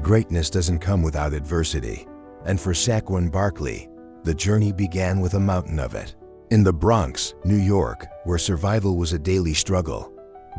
Greatness doesn't come without adversity, and for Saquon Barkley, the journey began with a mountain of it. In the Bronx, New York, where survival was a daily struggle,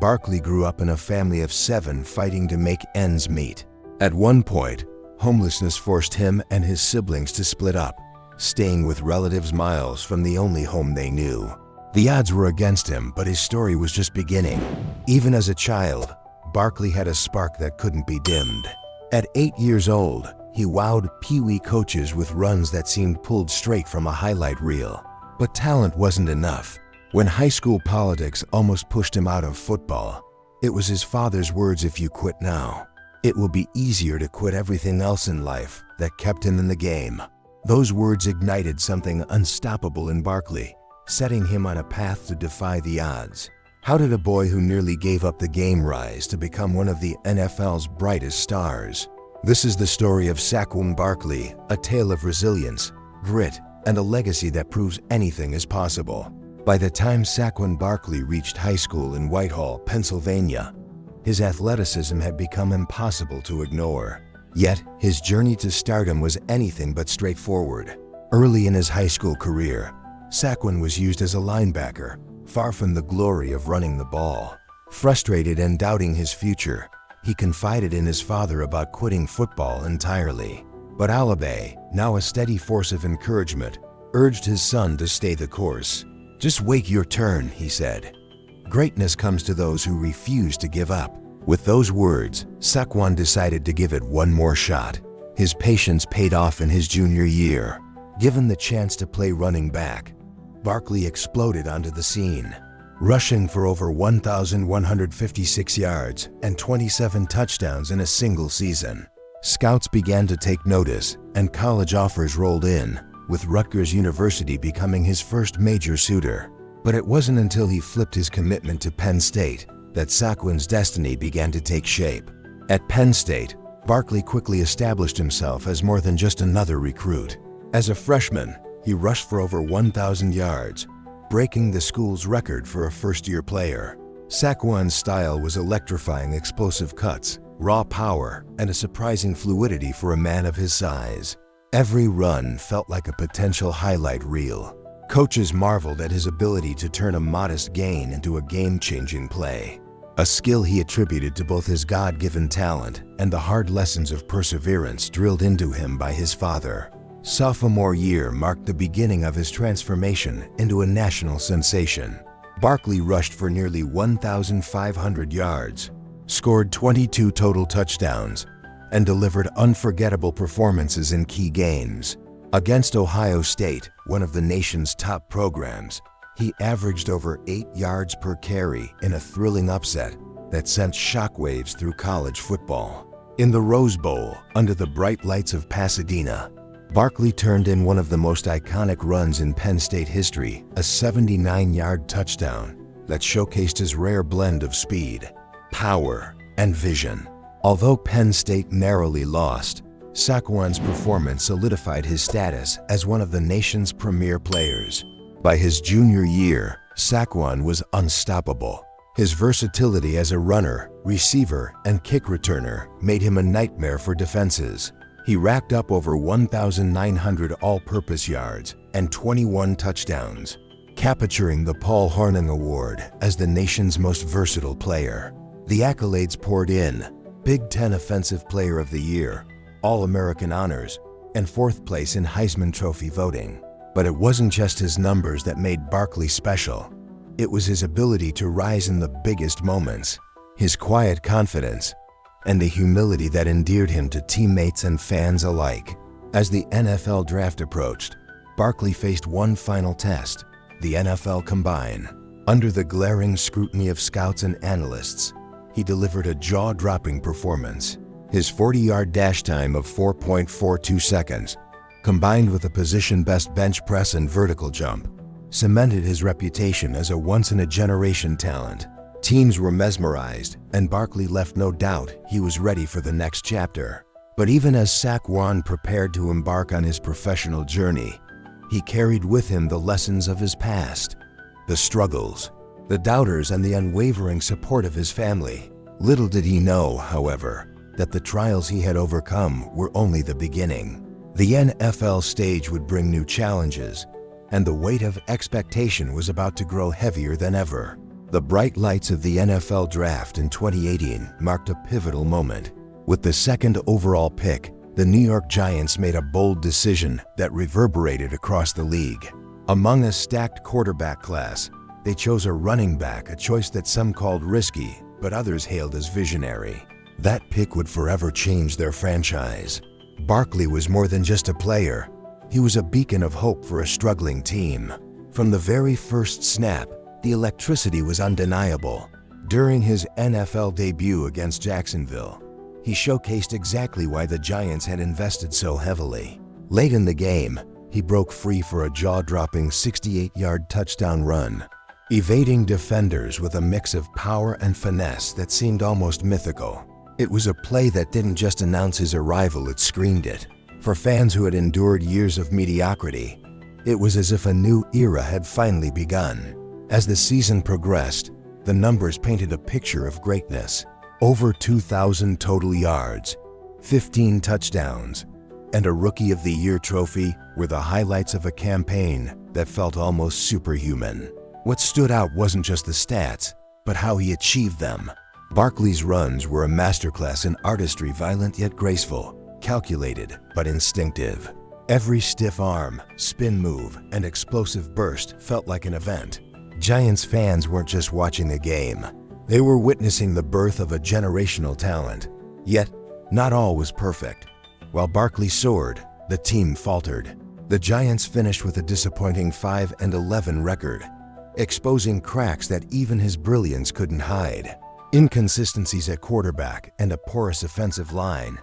Barkley grew up in a family of 7 fighting to make ends meet. At one point, homelessness forced him and his siblings to split up, staying with relatives miles from the only home they knew. The odds were against him, but his story was just beginning. Even as a child, Barkley had a spark that couldn't be dimmed. At 8 years old, he wowed Pee-wee coaches with runs that seemed pulled straight from a highlight reel. But talent wasn't enough. When high school politics almost pushed him out of football, it was his father's words, "If you quit now, it will be easier to quit everything else in life," that kept him in the game. Those words ignited something unstoppable in Barkley, setting him on a path to defy the odds. How did a boy who nearly gave up the game rise to become one of the NFL's brightest stars? This is the story of Saquon Barkley, a tale of resilience, grit, and a legacy that proves anything is possible. By the time Saquon Barkley reached high school in Whitehall, Pennsylvania, his athleticism had become impossible to ignore. Yet, his journey to stardom was anything but straightforward. Early in his high school career, Saquon was used as a linebacker, far from the glory of running the ball. Frustrated and doubting his future, he confided in his father about quitting football entirely. But Alabay, now a steady force of encouragement, urged his son to stay the course. "Just wait your turn," he said. "Greatness comes to those who refuse to give up." With those words, Saquon decided to give it one more shot. His patience paid off in his junior year. Given the chance to play running back, Barkley exploded onto the scene, rushing for over 1,156 yards and 27 touchdowns in a single season. Scouts began to take notice, and college offers rolled in, with Rutgers University becoming his first major suitor. But it wasn't until he flipped his commitment to Penn State that Saquon's destiny began to take shape. At Penn State, Barkley quickly established himself as more than just another recruit. As a freshman, he rushed for over 1,000 yards, breaking the school's record for a first-year player. Saquon's style was electrifying: explosive cuts, raw power, and a surprising fluidity for a man of his size. Every run felt like a potential highlight reel. Coaches marveled at his ability to turn a modest gain into a game-changing play, a skill he attributed to both his God-given talent and the hard lessons of perseverance drilled into him by his father. Sophomore year marked the beginning of his transformation into a national sensation. Barkley rushed for nearly 1,500 yards, scored 22 total touchdowns, and delivered unforgettable performances in key games. Against Ohio State, one of the nation's top programs, he averaged over 8 yards per carry in a thrilling upset that sent shockwaves through college football. In the Rose Bowl, under the bright lights of Pasadena, Barkley turned in one of the most iconic runs in Penn State history, a 79-yard touchdown that showcased his rare blend of speed, power, and vision. Although Penn State narrowly lost, Saquon's performance solidified his status as one of the nation's premier players. By his junior year, Saquon was unstoppable. His versatility as a runner, receiver, and kick returner made him a nightmare for defenses. He racked up over 1,900 all-purpose yards and 21 touchdowns, capturing the Paul Hornung Award as the nation's most versatile player. The accolades poured in: Big Ten Offensive Player of the Year, All-American honors, and 4th place in Heisman Trophy voting. But it wasn't just his numbers that made Barkley special. It was his ability to rise in the biggest moments, his quiet confidence, and the humility that endeared him to teammates and fans alike. As the NFL draft approached, Barkley faced one final test: the NFL Combine. Under the glaring scrutiny of scouts and analysts, he delivered a jaw-dropping performance. His 40-yard dash time of 4.42 seconds, combined with a position-best bench press and vertical jump, cemented his reputation as a once-in-a-generation talent. Teams were mesmerized, and Barkley left no doubt he was ready for the next chapter. But even as Saquon prepared to embark on his professional journey, he carried with him the lessons of his past, the struggles, the doubters, and the unwavering support of his family. Little did he know, however, that the trials he had overcome were only the beginning. The NFL stage would bring new challenges, and the weight of expectation was about to grow heavier than ever. The bright lights of the NFL draft in 2018 marked a pivotal moment. With the second overall pick, the New York Giants made a bold decision that reverberated across the league. Among a stacked quarterback class, they chose a running back, a choice that some called risky, but others hailed as visionary. That pick would forever change their franchise. Barkley was more than just a player. He was a beacon of hope for a struggling team. From the very first snap, the electricity was undeniable. During his NFL debut against Jacksonville, he showcased exactly why the Giants had invested so heavily. Late in the game, he broke free for a jaw-dropping 68-yard touchdown run, evading defenders with a mix of power and finesse that seemed almost mythical. It was a play that didn't just announce his arrival, it screamed it. For fans who had endured years of mediocrity, it was as if a new era had finally begun. As the season progressed, the numbers painted a picture of greatness. Over 2,000 total yards, 15 touchdowns, and a Rookie of the Year trophy were the highlights of a campaign that felt almost superhuman. What stood out wasn't just the stats, but how he achieved them. Barkley's runs were a masterclass in artistry, violent yet graceful, calculated but instinctive. Every stiff arm, spin move, and explosive burst felt like an event. Giants fans weren't just watching a game. They were witnessing the birth of a generational talent. Yet, not all was perfect. While Barkley soared, the team faltered. The Giants finished with a disappointing 5-11 record, exposing cracks that even his brilliance couldn't hide. Inconsistencies at quarterback and a porous offensive line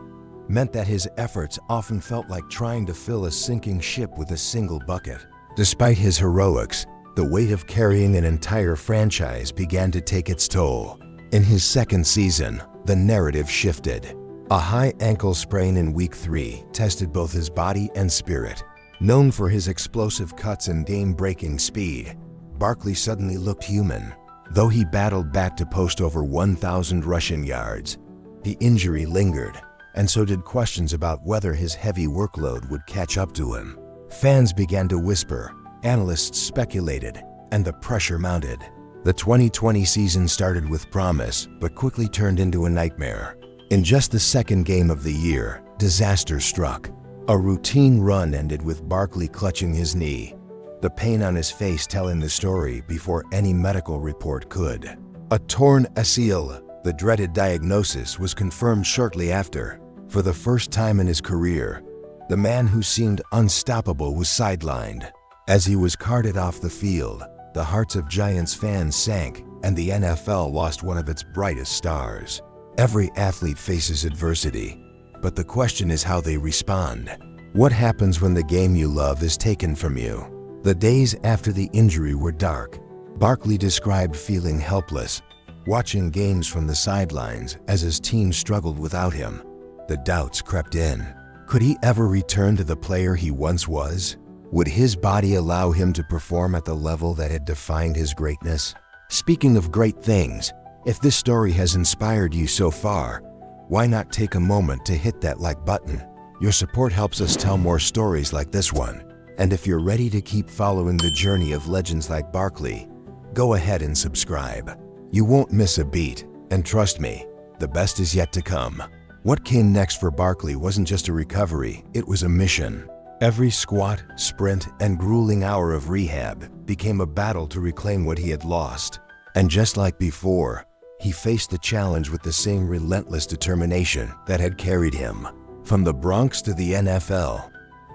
meant that his efforts often felt like trying to fill a sinking ship with a single bucket. Despite his heroics, the weight of carrying an entire franchise began to take its toll. In his second season, the narrative shifted. A high ankle sprain in Week 3 tested both his body and spirit. Known for his explosive cuts and game-breaking speed, Barkley suddenly looked human. Though he battled back to post over 1,000 rushing yards, the injury lingered, and so did questions about whether his heavy workload would catch up to him. Fans began to whisper, analysts speculated, and the pressure mounted. The 2020 season started with promise, but quickly turned into a nightmare. In just the second game of the year, disaster struck. A routine run ended with Barkley clutching his knee, the pain on his face telling the story before any medical report could. A torn ACL, the dreaded diagnosis, was confirmed shortly after. For the first time in his career, the man who seemed unstoppable was sidelined. As he was carted off the field, the hearts of Giants fans sank, and the NFL lost one of its brightest stars. Every athlete faces adversity, but the question is how they respond. What happens when the game you love is taken from you? The days after the injury were dark. Barkley described feeling helpless, watching games from the sidelines as his team struggled without him. The doubts crept in. Could he ever return to the player he once was? Would his body allow him to perform at the level that had defined his greatness? Speaking of great things, if this story has inspired you so far, why not take a moment to hit that like button? Your support helps us tell more stories like this one. And if you're ready to keep following the journey of legends like Barkley, go ahead and subscribe. You won't miss a beat, and trust me, the best is yet to come. What came next for Barkley wasn't just a recovery, it was a mission. Every squat, sprint, and grueling hour of rehab became a battle to reclaim what he had lost. And just like before, he faced the challenge with the same relentless determination that had carried him from the Bronx to the NFL.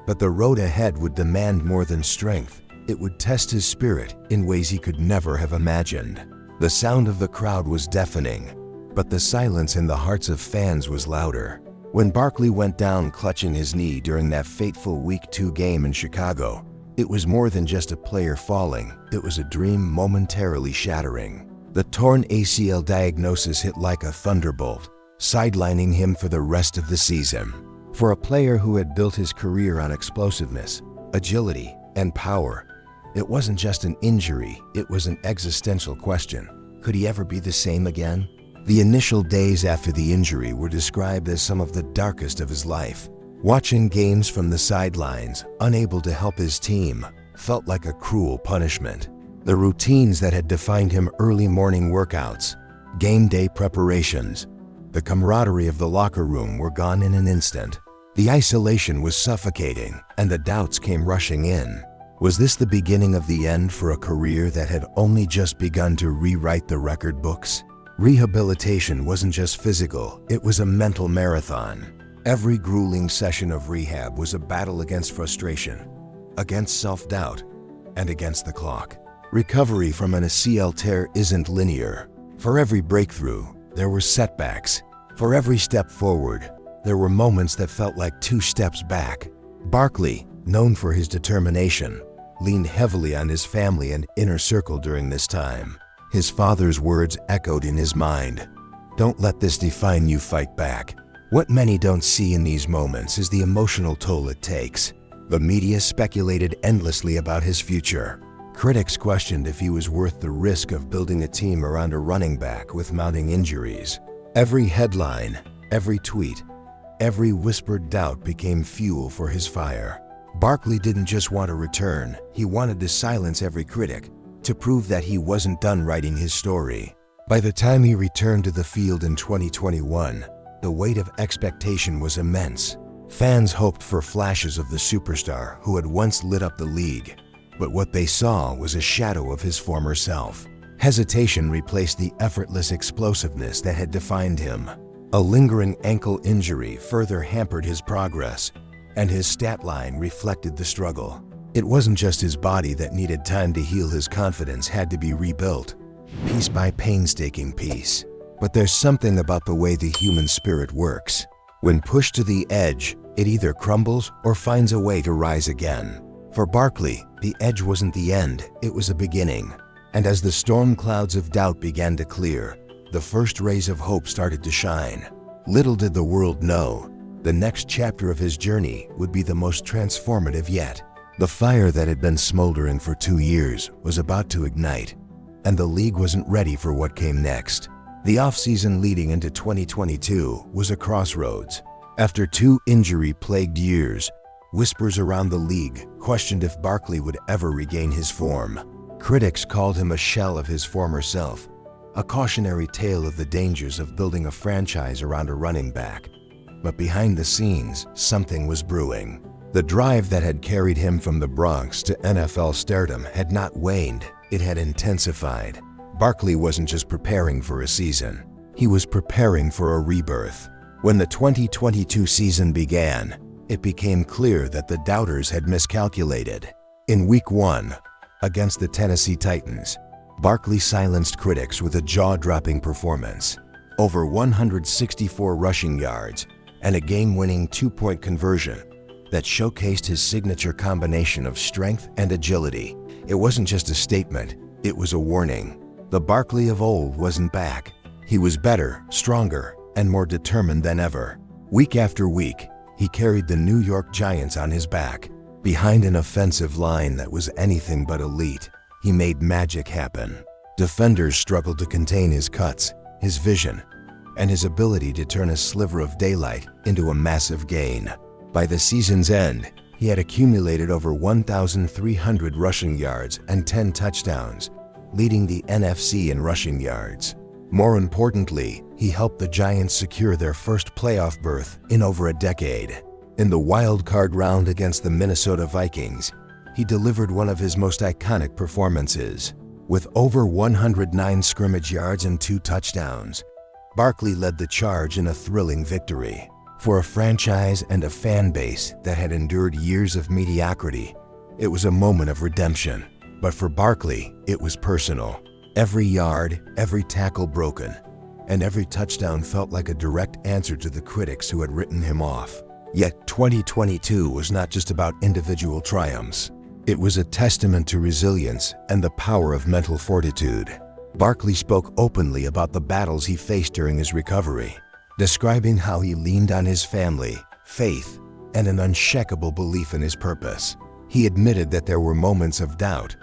But the road ahead would demand more than strength. It would test his spirit in ways he could never have imagined. The sound of the crowd was deafening, but the silence in the hearts of fans was louder. When Barkley went down clutching his knee during that fateful Week 2 game in Chicago, it was more than just a player falling. It was a dream momentarily shattering. The torn ACL diagnosis hit like a thunderbolt, sidelining him for the rest of the season. For a player who had built his career on explosiveness, agility, and power, it wasn't just an injury, it was an existential question. Could he ever be the same again? The initial days after the injury were described as some of the darkest of his life. Watching games from the sidelines, unable to help his team, felt like a cruel punishment. The routines that had defined him, early morning workouts, game day preparations, the camaraderie of the locker room, were gone in an instant. The isolation was suffocating, and the doubts came rushing in. Was this the beginning of the end for a career that had only just begun to rewrite the record books? Rehabilitation wasn't just physical, it was a mental marathon. Every grueling session of rehab was a battle against frustration, against self-doubt, and against the clock. Recovery from an ACL tear isn't linear. For every breakthrough, there were setbacks. For every step forward, there were moments that felt like 2 steps back. Barkley, known for his determination, leaned heavily on his family and inner circle during this time. His father's words echoed in his mind. "Don't let this define you, fight back." What many don't see in these moments is the emotional toll it takes. The media speculated endlessly about his future. Critics questioned if he was worth the risk of building a team around a running back with mounting injuries. Every headline, every tweet, every whispered doubt became fuel for his fire. Barkley didn't just want to return, he wanted to silence every critic, to prove that he wasn't done writing his story. By the time he returned to the field in 2021, the weight of expectation was immense. Fans hoped for flashes of the superstar who had once lit up the league, but what they saw was a shadow of his former self. Hesitation replaced the effortless explosiveness that had defined him. A lingering ankle injury further hampered his progress, and his stat line reflected the struggle. It wasn't just his body that needed time to heal, his confidence had to be rebuilt, piece by painstaking piece. But there's something about the way the human spirit works. When pushed to the edge, it either crumbles or finds a way to rise again. For Barkley, the edge wasn't the end, it was a beginning. And as the storm clouds of doubt began to clear, the first rays of hope started to shine. Little did the world know, the next chapter of his journey would be the most transformative yet. The fire that had been smoldering for 2 years was about to ignite, and the league wasn't ready for what came next. The offseason leading into 2022 was a crossroads. After 2 injury-plagued years, whispers around the league questioned if Barkley would ever regain his form. Critics called him a shell of his former self, a cautionary tale of the dangers of building a franchise around a running back. But behind the scenes, something was brewing. The drive that had carried him from the Bronx to NFL stardom had not waned, it had intensified. Barkley wasn't just preparing for a season, he was preparing for a rebirth. When the 2022 season began, it became clear that the doubters had miscalculated. In Week 1, against the Tennessee Titans, Barkley silenced critics with a jaw-dropping performance. Over 164 rushing yards and a game-winning 2-point conversion that showcased his signature combination of strength and agility. It wasn't just a statement, it was a warning. The Barkley of old wasn't back. He was better, stronger, and more determined than ever. Week after week, he carried the New York Giants on his back. Behind an offensive line that was anything but elite, he made magic happen. Defenders struggled to contain his cuts, his vision, and his ability to turn a sliver of daylight into a massive gain. By the season's end, he had accumulated over 1,300 rushing yards and 10 touchdowns, leading the NFC in rushing yards. More importantly, he helped the Giants secure their first playoff berth in over a decade. In the wild card round against the Minnesota Vikings, he delivered one of his most iconic performances. With over 109 scrimmage yards and 2 touchdowns, Barkley led the charge in a thrilling victory. For a franchise and a fan base that had endured years of mediocrity, it was a moment of redemption. But for Barkley, it was personal. Every yard, every tackle broken, and every touchdown felt like a direct answer to the critics who had written him off. Yet 2022 was not just about individual triumphs. It was a testament to resilience and the power of mental fortitude. Barkley spoke openly about the battles he faced during his recovery, describing how he leaned on his family, faith, and an unshakable belief in his purpose. He admitted that there were moments of doubt,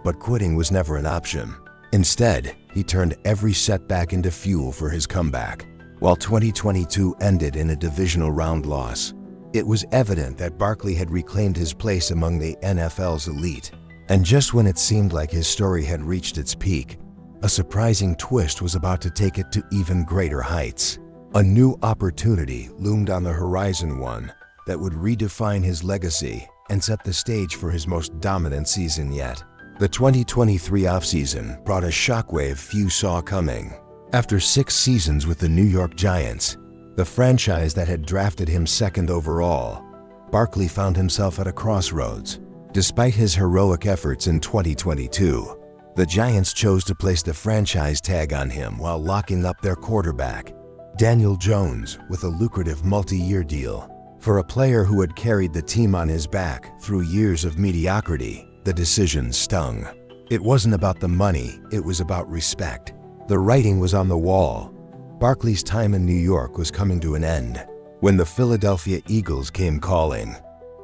but quitting was never an option. Instead, He turned every setback into fuel for his comeback. While 2022 ended in a divisional round loss, it was evident that Barkley had reclaimed his place among the NFL's elite. And just when it seemed like his story had reached its peak, a surprising twist was about to take it to even greater heights. A new opportunity loomed on the horizon, one that would redefine his legacy and set the stage for his most dominant season yet. The 2023 offseason brought a shockwave few saw coming. After 6 seasons with the New York Giants, the franchise that had drafted him second overall, Barkley found himself at a crossroads. Despite his heroic efforts in 2022, the Giants chose to place the franchise tag on him while locking up their quarterback, Daniel Jones, with a lucrative multi-year deal. For a player who had carried the team on his back through years of mediocrity, the decision stung. It wasn't about the money, it was about respect. The writing was on the wall. Barkley's time in New York was coming to an end. When the Philadelphia Eagles came calling,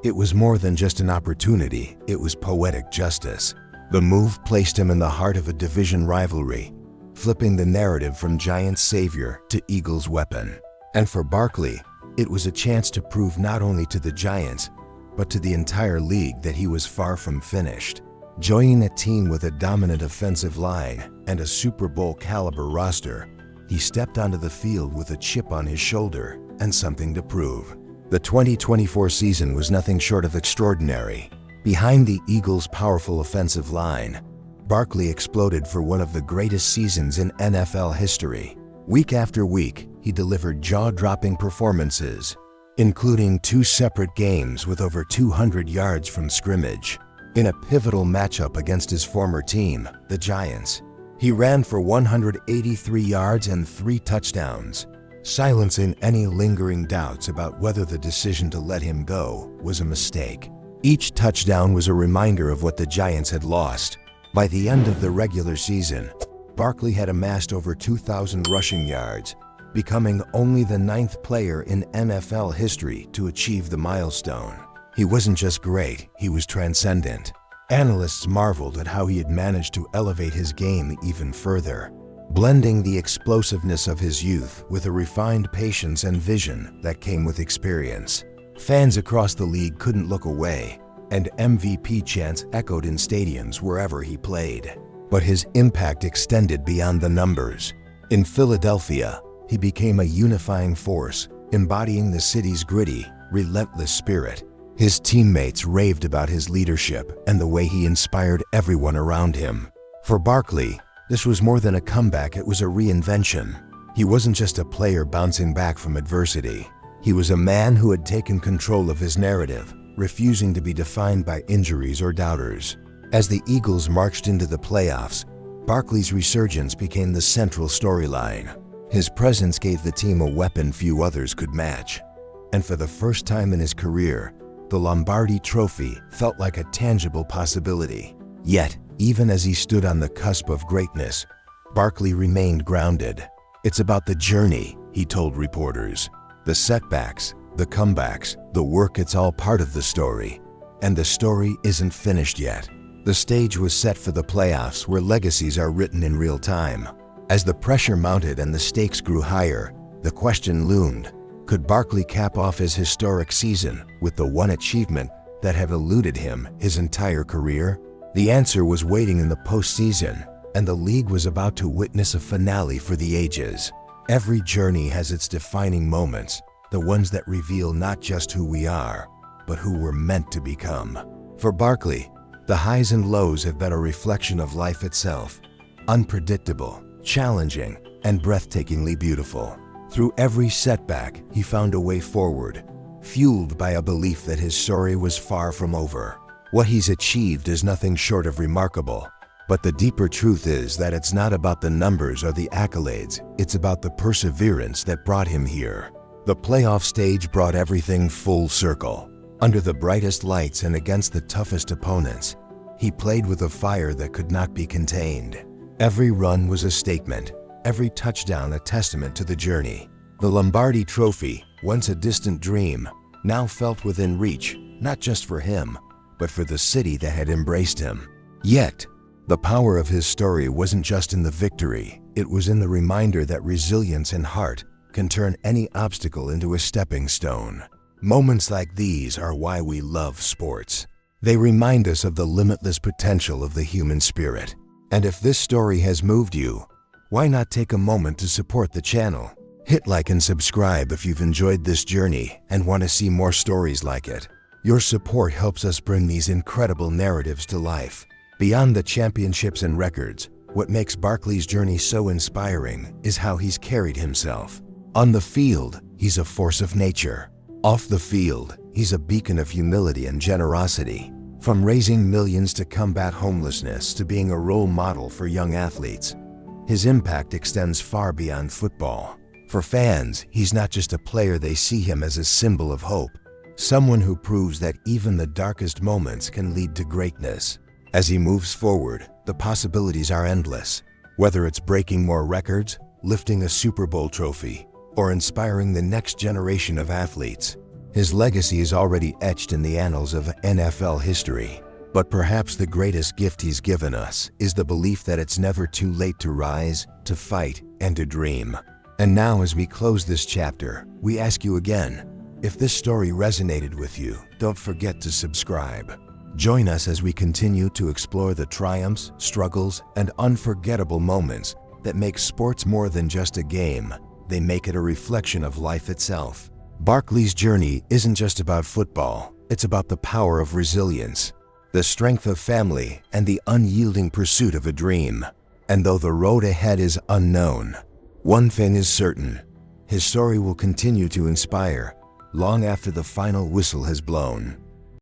it was more than just an opportunity, it was poetic justice. The move placed him in the heart of a division rivalry, flipping the narrative from Giants' savior to Eagles' weapon. And for Barkley, it was a chance to prove not only to the Giants, but to the entire league that he was far from finished. Joining a team with a dominant offensive line and a Super Bowl caliber roster, he stepped onto the field with a chip on his shoulder and something to prove. The 2024 season was nothing short of extraordinary. Behind the Eagles' powerful offensive line, Barkley exploded for one of the greatest seasons in NFL history. Week after week, he delivered jaw-dropping performances, including 2 separate games with over 200 yards from scrimmage. In a pivotal matchup against his former team, the Giants, he ran for 183 yards and 3 touchdowns, silencing any lingering doubts about whether the decision to let him go was a mistake. Each touchdown was a reminder of what the Giants had lost. By the end of the regular season, Barkley had amassed over 2,000 rushing yards, becoming only the 9th player in NFL history to achieve the milestone. He wasn't just great, he was transcendent. Analysts marveled at how he had managed to elevate his game even further, blending the explosiveness of his youth with a refined patience and vision that came with experience. Fans across the league couldn't look away, and MVP chants echoed in stadiums wherever he played. But his impact extended beyond the numbers. In Philadelphia, he became a unifying force, embodying the city's gritty, relentless spirit. His teammates raved about his leadership and the way he inspired everyone around him. For Barkley, this was more than a comeback, it was a reinvention. He wasn't just a player bouncing back from adversity. He was a man who had taken control of his narrative, refusing to be defined by injuries or doubters. As the Eagles marched into the playoffs, Barkley's resurgence became the central storyline. His presence gave the team a weapon few others could match. And for the first time in his career, the Lombardi Trophy felt like a tangible possibility. Yet, even as he stood on the cusp of greatness, Barkley remained grounded. "It's about the journey," he told reporters. "The setbacks, the comebacks, the work, it's all part of the story. And the story isn't finished yet." The stage was set for the playoffs, where legacies are written in real time. As the pressure mounted and the stakes grew higher, the question loomed: could Barkley cap off his historic season with the one achievement that had eluded him his entire career? The answer was waiting in the postseason, and the league was about to witness a finale for the ages. Every journey has its defining moments, the ones that reveal not just who we are, but who we're meant to become. For Barkley, the highs and lows have been a reflection of life itself, unpredictable, challenging, and breathtakingly beautiful. Through every setback, he found a way forward, fueled by a belief that his story was far from over. What he's achieved is nothing short of remarkable, but the deeper truth is that it's not about the numbers or the accolades, it's about the perseverance that brought him here. The playoff stage brought everything full circle. Under the brightest lights and against the toughest opponents, he played with a fire that could not be contained. Every run was a statement, every touchdown a testament to the journey. The Lombardi Trophy, once a distant dream, now felt within reach, not just for him, but for the city that had embraced him. Yet, The power of his story wasn't just in the victory, it was in the reminder that resilience and heart can turn any obstacle into a stepping stone. Moments like these are why we love sports. They remind us of the limitless potential of the human spirit. And if this story has moved you, why not take a moment to support the channel? Hit like and subscribe if you've enjoyed this journey and want to see more stories like it. Your support helps us bring these incredible narratives to life. Beyond the championships and records, what makes Barkley's journey so inspiring is how he's carried himself. On the field, he's a force of nature. Off the field, he's a beacon of humility and generosity. From raising millions to combat homelessness to being a role model for young athletes, his impact extends far beyond football. For fans, he's not just a player, they see him as a symbol of hope, someone who proves that even the darkest moments can lead to greatness. As he moves forward, the possibilities are endless. Whether it's breaking more records, lifting a Super Bowl trophy, or inspiring the next generation of athletes, his legacy is already etched in the annals of NFL history. But perhaps the greatest gift he's given us is the belief that it's never too late to rise, to fight, and to dream. And now, as we close this chapter, we ask you again, if this story resonated with you, don't forget to subscribe. Join us as we continue to explore the triumphs, struggles, and unforgettable moments that make sports more than just a game. They make it a reflection of life itself. Barkley's journey isn't just about football, it's about the power of resilience, the strength of family, and the unyielding pursuit of a dream. And though the road ahead is unknown, one thing is certain: his story will continue to inspire long after the final whistle has blown.